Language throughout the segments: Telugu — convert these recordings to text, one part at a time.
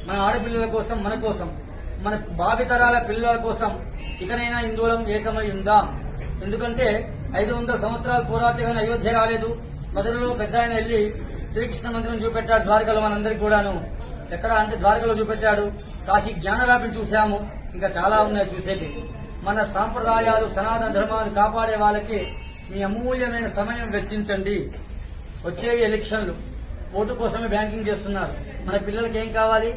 మన ఆడపిల్లల కోసం, మన కోసం, మన భావితరాల పిల్లల కోసం ఇకనైనా హిందువులం ఏకమై ఉందాం. ఎందుకంటే 500 సంవత్సరాల పోరాటం అయోధ్య రాలేదు. మొదలలో పెద్ద ఆయన వెళ్లి శ్రీకృష్ణ మందిరం చూపెట్టాడు ద్వారకలో. మనందరికీ కూడాను ఎక్కడ అంటే ద్వారకలో చూపెట్టాడు. కాశీ జ్ఞానవ్యాపిని చూశాము. ఇంకా చాలా ఉన్నాయి చూసేది. మన సాంప్రదాయాలు, సనాతన ధర్మాన్ని కాపాడే వాళ్ళకి మీ అమూల్యమైన సమయం వెచ్చించండి. వచ్చేవి ఎలక్షన్లు, ఓటు కోసమే బ్యాంకింగ్ చేస్తున్నారు. మన పిల్లలకి ఏం కావాలి?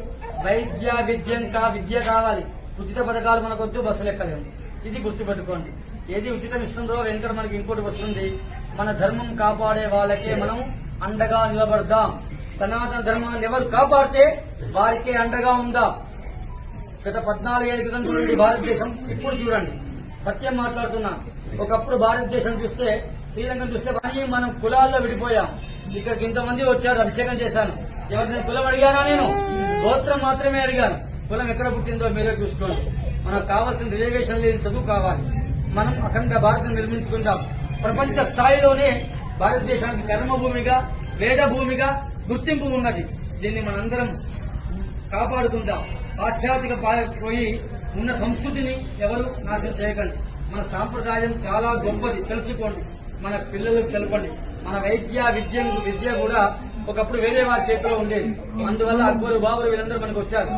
విద్య కావాలి. ఉచిత పథకాలు మనకొద్దు, బస్సులు ఎక్కలేము. ఇది గుర్తుపెట్టుకోండి. ఏది ఉచితం ఇస్తుందో వెంకట మనకి ఇంకోటి వస్తుంది. మన ధర్మం కాపాడే వాళ్ళకే మనం అండగా నిలబడదాం. సనాతన ధర్మాన్ని ఎవరు కాపాడితే వారికే అండగా ఉందా. గత 14 ఏళ్ల క్రితం చూడండి భారతదేశం, ఇప్పుడు చూడండి. సత్యం మాట్లాడుతున్నాం. ఒకప్పుడు భారతదేశం చూస్తే, శ్రీలంకను చూస్తే మనం కులాల్లో విడిపోయాం. ఇక్కడికి ఇంతమంది వచ్చారు, అభిషేకం చేశాను. ఎవరిని కులం అడిగానా? నేను గోత్రం మాత్రమే అడిగాను. కులం ఎక్కడ పుట్టిందో మీరే చూసుకోండి. మనకు కావాల్సిన రిజర్వేషన్ లేని చదువు కావాలి. మనం అఖండ భారతం నిర్మించుకుందాం. ప్రపంచ స్థాయిలోనే భారతదేశానికి కర్మభూమిగా, వేదభూమిగా గుర్తింపు ఉన్నది. దీన్ని మనందరం కాపాడుకుందాం. పాశ్చాత్యక పోయి ఉన్న సంస్కృతిని ఎవరు నాశనం చేయకండి. మన సాంప్రదాయం చాలా గొప్పది, తెలుసుకోండి. మన పిల్లలకు తెలపండి. మన విద్య కూడా ఒకప్పుడు వేరే వారి చేతిలో ఉండేది. అందువల్ల అక్బరు, బాబరు వీళ్ళందరూ మనకు వచ్చారు.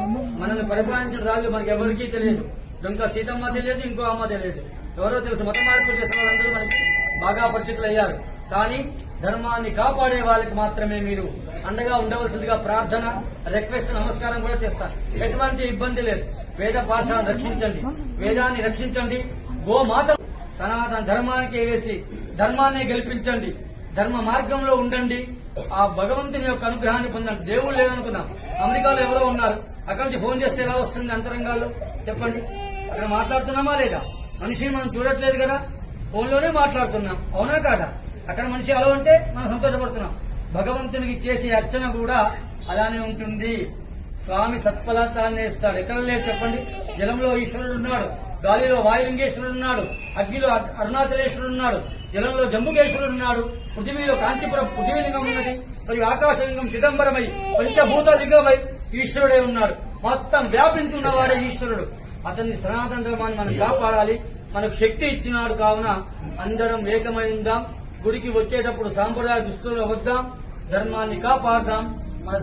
మనల్ని పరిపాలించిన రాజు మనకి ఎవరికీ తెలియదు. ఇంకా సీతమ్మ తెలియదు, ఇంకో అమ్మ తెలియదు. ఎవరో తెలుసు. మత మార్పులు చేసిన వాళ్ళందరూ మనకి బాగా పరిచితులు అయ్యారు. కానీ ధర్మాన్ని కాపాడే వాళ్ళకి మాత్రమే మీరు అండగా ఉండవలసిందిగా ప్రార్థన, రిక్వెస్ట్, నమస్కారం కూడా చేస్తారు. ఎటువంటి ఇబ్బంది లేదు. వేద పాఠశాలను రక్షించండి, వేదాన్ని రక్షించండి. గోమాత సనాతన ధర్మానికి వేసి ధర్మాన్ని గెలిపించండి. ధర్మ మార్గంలో ఉండండి. ఆ భగవంతుని యొక్క అనుగ్రహాన్ని పొందండి. దేవుడు లేదనుకుందాం. అమెరికాలో ఎవరో ఉన్నారు. అక్కడి నుంచి ఫోన్ చేస్తే ఎలా వస్తుంది అంతరంగాల్లో? చెప్పండి. అక్కడ మాట్లాడుతున్నామా లేదా? మనిషిని మనం చూడట్లేదు కదా, ఫోన్లోనే మాట్లాడుతున్నాం. అవునా కాదా? అక్కడ మనిషి అలా ఉంటే మనం సంతోషపడుతున్నాం. భగవంతునికి చేసే అర్చన కూడా అలానే ఉంటుంది. స్వామి సత్ఫలితాన్ని ఇస్తాడు. ఎక్కడ లేదు చెప్పండి? జలంలో ఈశ్వరుడు ఉన్నాడు, గాలిలో వాయులింగేశ్వరుడు ఉన్నాడు, అగ్నిలో అరుణాచలేశ్వరుడు ఉన్నాడు, జలంలో జంబుకేశ్వరుడు ఉన్నాడు, పృథివీలో కాంచీపురం పృథివీలింగం ఉన్నది, మరియు ఆకాశలింగం చిదంబరమై పంచభూత లింగమై ఈశ్వరుడే ఉన్నాడు. మొత్తం వ్యాపించి ఉన్నవాడే ఈశ్వరుడు. అతన్ని సనాతన ధర్మాన్ని మనం కాపాడాలి. మనకు శక్తి ఇచ్చినాడు. కావున అందరం ఏకమై ఉందాం. గుడికి వచ్చేటప్పుడు సాంప్రదాయ దుస్తుల్లో వద్దాం. ధర్మాన్ని కాపాడదాం. మన